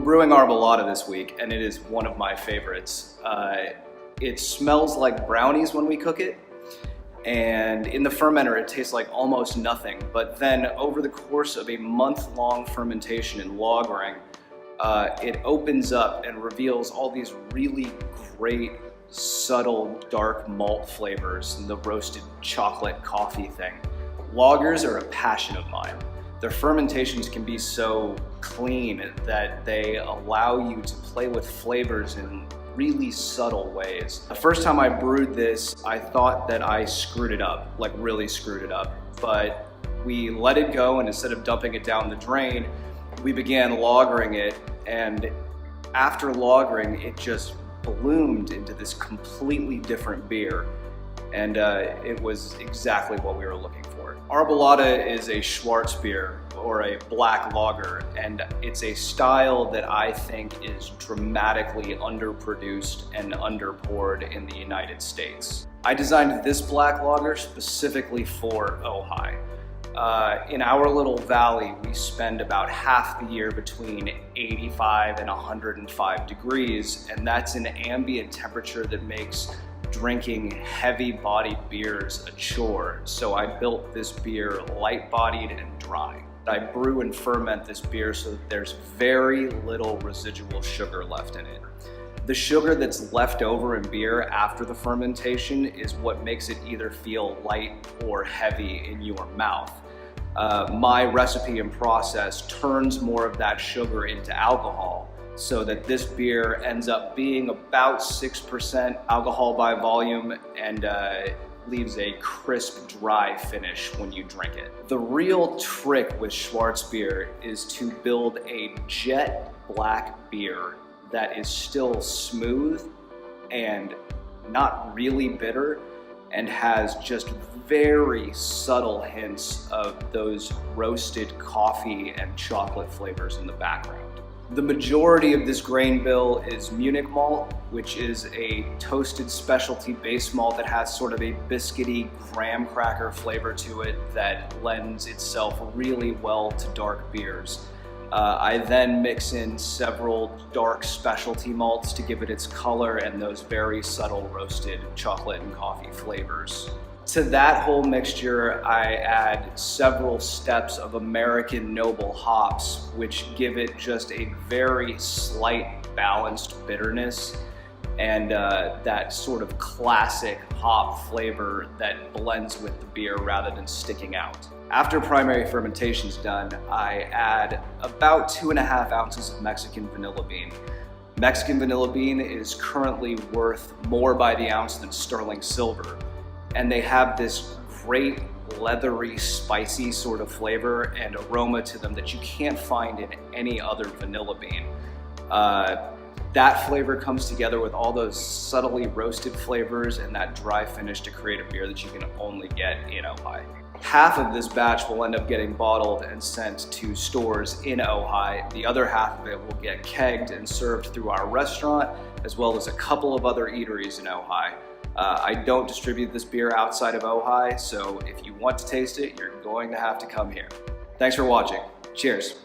brewing Arbolada this week, and it is one of my favorites. It smells like brownies when we cook it, and in the fermenter it tastes like almost nothing, but then over the course of a month-long fermentation and lagering, it opens up and reveals all these really great, subtle, dark malt flavors and the roasted chocolate coffee thing. Lagers are a passion of mine. Their fermentations can be so clean that they allow you to play with flavors in really subtle ways. The first time I brewed this, I thought that I screwed it up, like really screwed it up. But we let it go, and instead of dumping it down the drain, we began lagering it, and after lagering, it just bloomed into this completely different beer. And it was exactly what we were looking for. Arbolada is a Schwarz beer, or a black lager, and it's a style that I think is dramatically underproduced and underpoured in the United States. I designed this black lager specifically for Ojai. In our little valley, we spend about half the year between 85 and 105 degrees, and that's an ambient temperature that makes drinking heavy-bodied beers a chore. So I built this beer light-bodied and dry. I brew and ferment this beer so that there's very little residual sugar left in it. The sugar that's left over in beer after the fermentation is what makes it either feel light or heavy in your mouth. My recipe and process turns more of that sugar into alcohol, so that this beer ends up being about 6% alcohol by volume and leaves a crisp, dry finish when you drink it. The real trick with Schwarz beer is to build a jet black beer that is still smooth and not really bitter, and has just very subtle hints of those roasted coffee and chocolate flavors in the background. The majority of this grain bill is Munich malt, which is a toasted specialty base malt that has sort of a biscuity graham cracker flavor to it that lends itself really well to dark beers. I then mix in several dark specialty malts to give it its color and those very subtle roasted chocolate and coffee flavors. To that whole mixture, I add several steps of American noble hops, which give it just a very slight balanced bitterness and that sort of classic hop flavor that blends with the beer rather than sticking out. After primary fermentation is done, I add about 2.5 ounces of Mexican vanilla bean. Mexican vanilla bean is currently worth more by the ounce than sterling silver, and they have this great leathery, spicy sort of flavor and aroma to them that you can't find in any other vanilla bean. That flavor comes together with all those subtly roasted flavors and that dry finish to create a beer that you can only get in Ojai. Half of this batch will end up getting bottled and sent to stores in Ojai. The other half of it will get kegged and served through our restaurant, as well as a couple of other eateries in Ojai. I don't distribute this beer outside of Ojai, so if you want to taste it, you're going to have to come here. Thanks for watching. Cheers.